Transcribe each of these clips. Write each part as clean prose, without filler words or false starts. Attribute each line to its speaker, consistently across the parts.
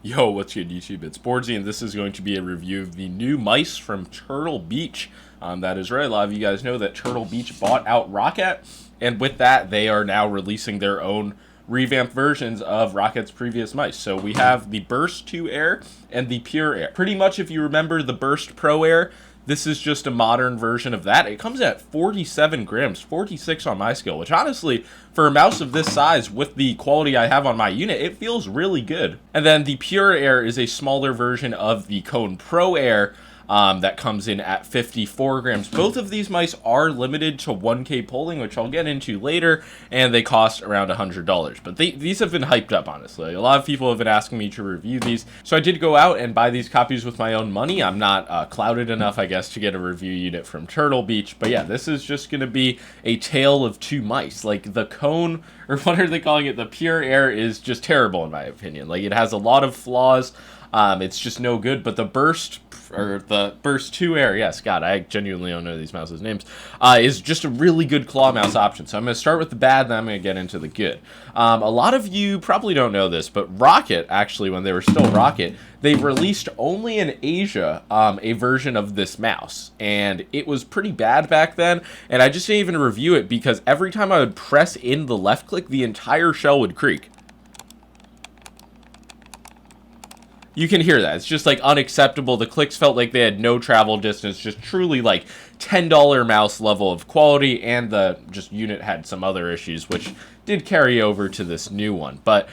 Speaker 1: Yo, what's good, YouTube? It's boardzy, and this is going to be a review of the new mice from Turtle Beach. That is right, a lot of you guys know that Turtle Beach bought out Roccat, and with that, they are now releasing their own revamped versions of Rockat's previous mice. So we have the Burst 2 Air and the Pure Air. Pretty much, if you remember the Burst Pro Air, this is just a modern version of that. It comes at 47 grams, 46 on my scale, which honestly, for a mouse of this size with the quality I have on my unit, it feels really good. And then the Pure Air is a smaller version of the Kone Pro Air, that comes in at 54 grams. Both of these mice are limited to 1K polling, which I'll get into later, and they cost around $100. But these have been hyped up, honestly. A lot of people have been asking me to review these, so I did go out and buy these copies with my own money. I'm not clouded enough, I guess, to get a review unit from Turtle Beach. But yeah, this is just going to be a tale of two mice. Like, the Kone, or what are they calling it? The Pure Air is just terrible, in my opinion. Like, it has a lot of flaws. It's just no good, but the Burst 2 Air, yes, God, I genuinely don't know these mouses' names, is just a really good claw mouse option. So I'm going to start with the bad, then I'm going to get into the good. A lot of you probably don't know this, but Roccat, actually, when they were still Roccat, they released only in Asia a version of this mouse, and it was pretty bad back then, and I just didn't even review it because every time I would press in the left click, the entire shell would creak. You can hear that. It's just like unacceptable. The clicks felt like they had no travel distance, just truly like $10 mouse level of quality, and the just unit had some other issues, which did carry over to this new one. But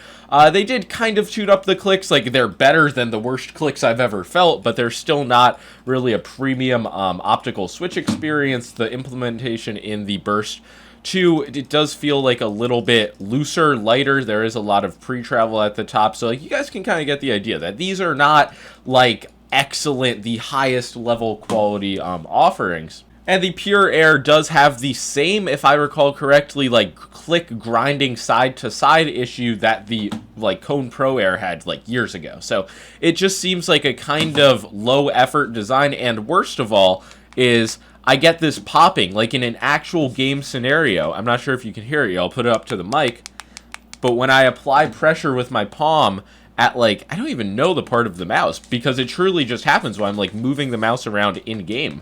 Speaker 1: they did kind of shoot up the clicks. Like, they're better than the worst clicks I've ever felt, but they're still not really a premium optical switch experience. The implementation in the Burst 2, it does feel like a little bit looser, lighter. There is a lot of pre-travel at the top, so like, you guys can kind of get the idea that these are not like excellent, the highest level quality offerings. And the Pure Air does have the same, if I recall correctly, like click grinding side to side issue that the like Kone Pro Air had like years ago. So it just seems like a kind of low effort design, and worst of all is I get this popping, like in an actual game scenario. I'm not sure if you can hear it. I'll put it up to the mic. But when I apply pressure with my palm at, like, I don't even know the part of the mouse, because it truly just happens when I'm, like, moving the mouse around in-game.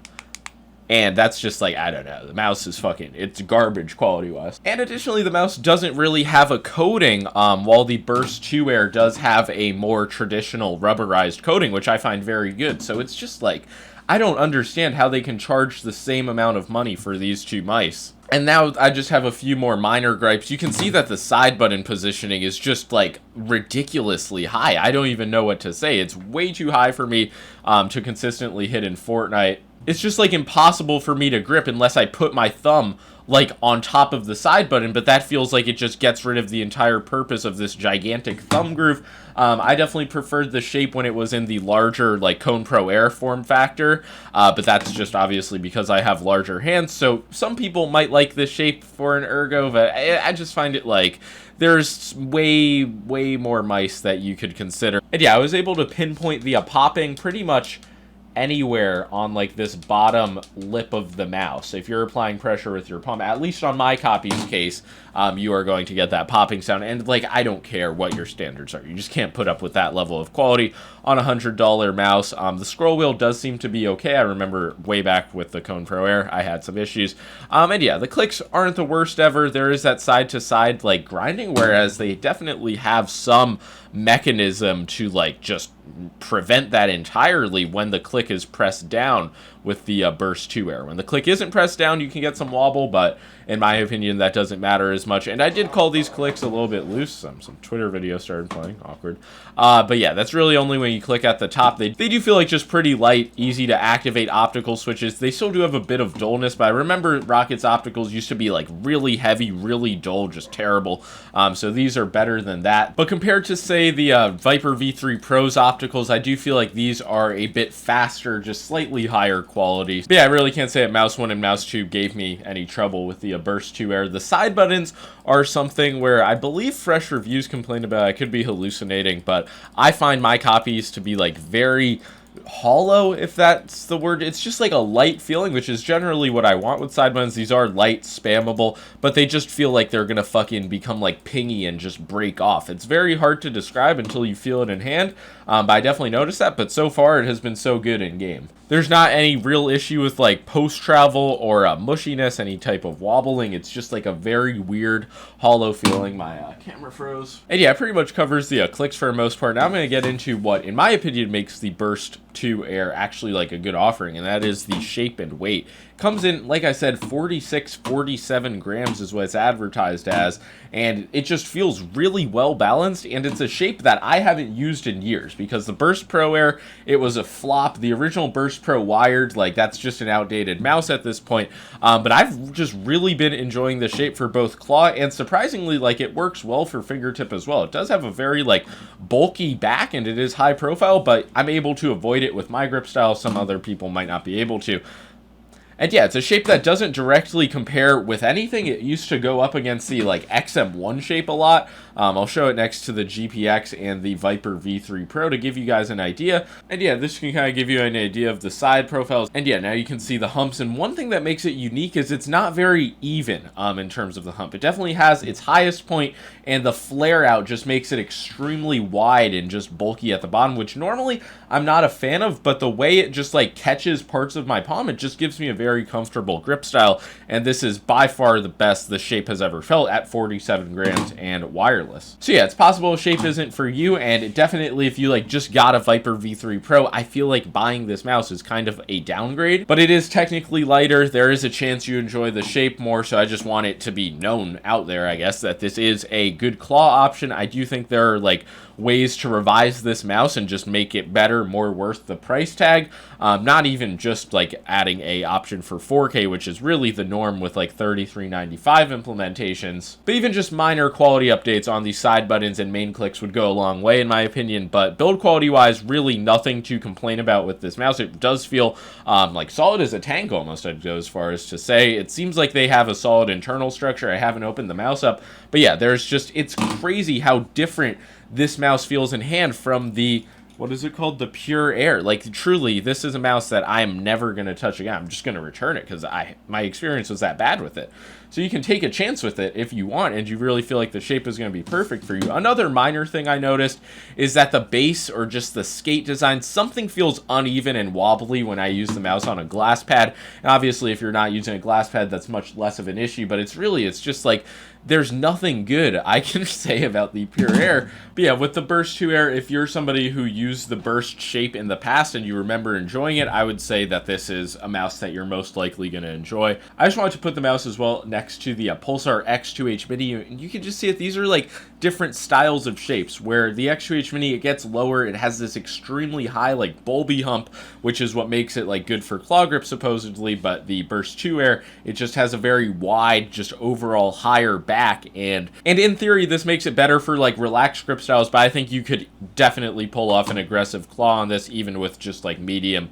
Speaker 1: And that's just, like, I don't know. The mouse is it's garbage quality-wise. And additionally, the mouse doesn't really have a coating, while the Burst 2 Air does have a more traditional rubberized coating, which I find very good. So it's just, like, I don't understand how they can charge the same amount of money for these two mice. And now I just have a few more minor gripes. You can see that the side button positioning is just like ridiculously high. I don't even know what to say. It's way too high for me to consistently hit in Fortnite. It's just like impossible for me to grip unless I put my thumb like on top of the side button, but that feels like it just gets rid of the entire purpose of this gigantic thumb groove. I definitely preferred the shape when it was in the larger like Kone Pro Air form factor, but that's just obviously because I have larger hands. So some people might like this shape for an ergo, but I just find it like there's way more mice that you could consider. And yeah, I was able to pinpoint the popping pretty much anywhere on like this bottom lip of the mouse. If you're applying pressure with your palm, at least on my copy's case, you are going to get that popping sound. And like, I don't care what your standards are, you just can't put up with that level of quality on a $100 mouse. The scroll wheel does seem to be okay. I remember way back with the Kone Pro Air, I had some issues. And yeah, the clicks aren't the worst ever. There is that side to side like grinding, whereas they definitely have some mechanism to like just prevent that entirely when the click is pressed down with the Burst 2 Air. When the click isn't pressed down, you can get some wobble, but in my opinion, that doesn't matter as much. And I did call these clicks a little bit loose. Some Twitter video started playing. Awkward. But yeah, that's really only when you click at the top. They do feel like just pretty light, easy to activate optical switches. They still do have a bit of dullness, but I remember Rockat's opticals used to be like really heavy, really dull, just terrible. So these are better than that. But compared to, say, the Viper V3 Pro's opticals, I do feel like these are a bit faster, just slightly higher quality. But yeah, I really can't say that Mouse 1 and Mouse 2 gave me any trouble with the Burst 2 Air. The side buttons are something where I believe Fresh Reviews complained about. I could be hallucinating, but I find my copies to be like very hollow, if that's the word. It's just like a light feeling, which is generally what I want with side buttons. These are light, spammable, but they just feel like they're gonna fucking become like pingy and just break off. It's very hard to describe until you feel it in hand, but I definitely noticed that. But so far it has been so good in game. There's not any real issue with like post travel or mushiness, any type of wobbling. It's just like a very weird hollow feeling. My camera froze. And yeah, it pretty much covers the clicks for the most part. Now I'm going to get into what, in my opinion, makes the Burst 2 Air actually like a good offering, and that is the shape and weight. Comes in, like I said, 47 grams is what it's advertised as, and it just feels really well balanced, and it's a shape that I haven't used in years, because the Burst Pro Air, it was a flop. The original Burst Pro wired, like, that's just an outdated mouse at this point, but I've just really been enjoying the shape for both claw, and surprisingly, like, it works well for fingertip as well. It does have a very, like, bulky back, and it is high profile, but I'm able to avoid it with my grip style. Some other people might not be able to. And yeah, it's a shape that doesn't directly compare with anything. It used to go up against the like XM1 shape a lot. I'll show it next to the GPX and the Viper V3 Pro to give you guys an idea. And yeah, this can kind of give you an idea of the side profiles. And yeah, now you can see the humps. And one thing that makes it unique is it's not very even in terms of the hump. It definitely has its highest point, and the flare out just makes it extremely wide and just bulky at the bottom, which normally I'm not a fan of, but the way it just like catches parts of my palm, it just gives me a very comfortable grip style. And this is by far the best the shape has ever felt at 47 grams and wireless. So yeah, it's possible shape isn't for you, and it definitely, if you like just got a Viper V3 Pro, I feel like buying this mouse is kind of a downgrade, but it is technically lighter. There is a chance you enjoy the shape more, so I just want it to be known out there, I guess, that this is a good claw option. I do think there are like ways to revise this mouse and just make it better, more worth the price tag. Not even just like adding a option for 4K, which is really the norm with like $33.95 implementations, but even just minor quality updates on the side buttons and main clicks would go a long way in my opinion. But build quality wise, really nothing to complain about with this mouse. It does feel like solid as a tank almost, I'd go as far as to say. It seems like they have a solid internal structure. I haven't opened the mouse up, but yeah, there's just, it's crazy how different this mouse feels in hand from the, what is it called? The Pure Air. Like, truly, this is a mouse that I'm never going to touch again. I'm just going to return it because my experience was that bad with it. So you can take a chance with it if you want, and you really feel like the shape is going to be perfect for you. Another minor thing I noticed is that the base, or just the skate design, something feels uneven and wobbly when I use the mouse on a glass pad. And obviously, if you're not using a glass pad, that's much less of an issue, but it's just like, there's nothing good I can say about the Pure Air. But yeah, with the Burst 2 Air, if you're somebody who used the Burst shape in the past and you remember enjoying it, I would say that this is a mouse that you're most likely going to enjoy. I just wanted to put the mouse as well next to the Pulsar X2H Mini, and you can just see it. These are like different styles of shapes, where the X2H Mini, it gets lower. It has this extremely high like bulby hump, which is what makes it like good for claw grip supposedly, but the Burst 2 Air, it just has a very wide, just overall higher back. And in theory, this makes it better for like relaxed grip styles, but I think you could definitely pull off an aggressive claw on this, even with just like medium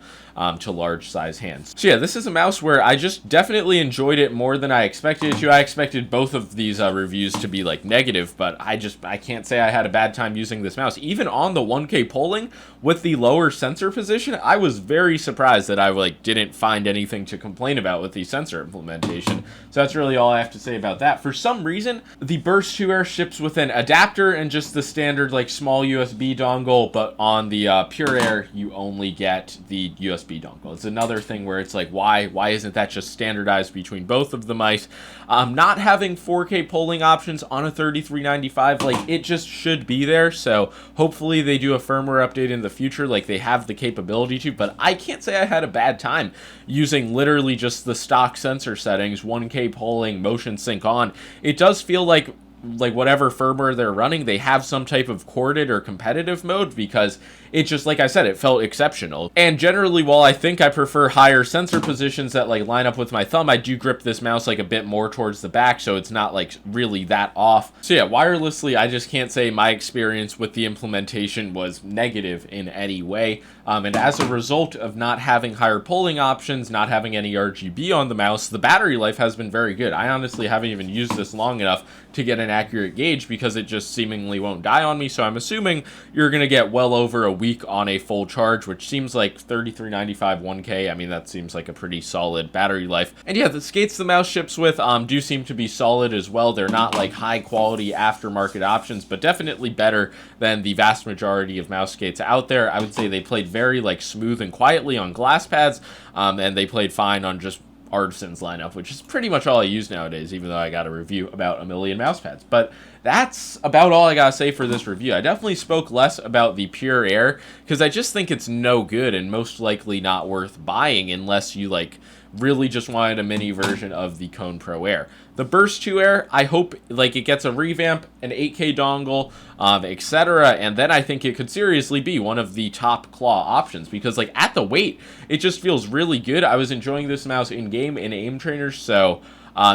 Speaker 1: to large size hands. So yeah, this is a mouse where I just definitely enjoyed it more than I expected it to. I expected both of these reviews to be like negative, but I can't say I had a bad time using this mouse. Even on the 1K polling with the lower sensor position, I was very surprised that I like didn't find anything to complain about with the sensor implementation. So that's really all I have to say about that. For some reason, the Burst 2 Air ships with an adapter and just the standard like small USB dongle, but on the Pure Air, you only get the USB dongle. It's another thing where it's like, why isn't that just standardized between both of the mice? Not having 4K polling options on a $33.95, like, it just should be there. So hopefully they do a firmware update in the future, like they have the capability to. But I can't say I had a bad time using literally just the stock sensor settings, 1K polling, motion sync on. It does feel like whatever firmware they're running, they have some type of corded or competitive mode, because it just, like I said, it felt exceptional. And generally, while I think I prefer higher sensor positions that like line up with my thumb, I do grip this mouse like a bit more towards the back, so it's not like really that off. So yeah, wirelessly, I just can't say my experience with the implementation was negative in any way. And as a result of not having higher polling options, not having any RGB on the mouse, the battery life has been very good. I honestly haven't even used this long enough to get an accurate gauge because it just seemingly won't die on me. So I'm assuming you're going to get well over a week on a full charge, which seems like $33.95 1K. I mean, that seems like a pretty solid battery life. And yeah, the skates the mouse ships with do seem to be solid as well. They're not like high quality aftermarket options, but definitely better than the vast majority of mouse skates out there. I would say they played very like smooth and quietly on glass pads, and they played fine on just Artisan's lineup, which is pretty much all I use nowadays, even though I got a review about a million mouse pads. But that's about all I gotta say for this review. I definitely spoke less about the Pure Air because I just think it's no good and most likely not worth buying unless you like really just wanted a mini version of the Kone Pro Air. The Burst 2 Air, I hope like it gets a revamp, an 8K dongle, etc. And then I think it could seriously be one of the top claw options because like at the weight, it just feels really good. I was enjoying this mouse in game in aim trainers, so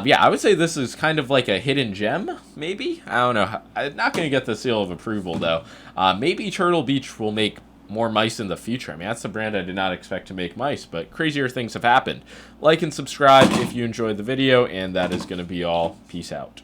Speaker 1: yeah, I would say this is kind of like a hidden gem, maybe? I don't know. I'm not going to get the seal of approval, though. Maybe Turtle Beach will make more mice in the future. I mean, that's the brand I did not expect to make mice, but crazier things have happened. Like and subscribe if you enjoyed the video, and that is going to be all. Peace out.